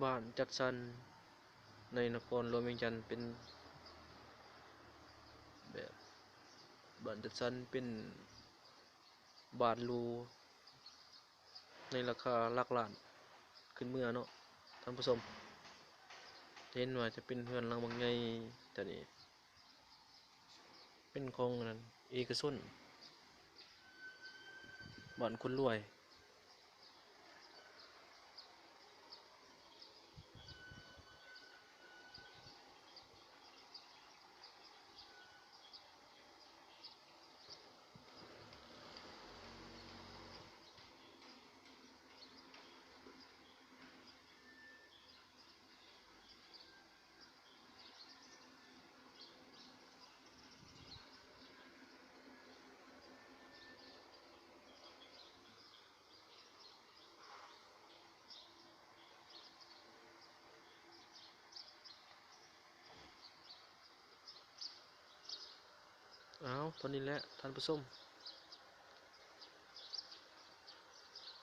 บ้านจัดสรรในนครหลวงเวียงจันทน์เป็นแบบบ้านจัดสรรเป็นบ้านหรูในราคาหลักล้านขึ้นเมื่อเนาะท่านผู้ชมเห็นว่าจะเป็นเรือนหลังบางใหญ่แต่นี่เป็นของนั้นเอกชนบ้านคนรวยอ้าวตอนนี้แหละท่านผู้ชม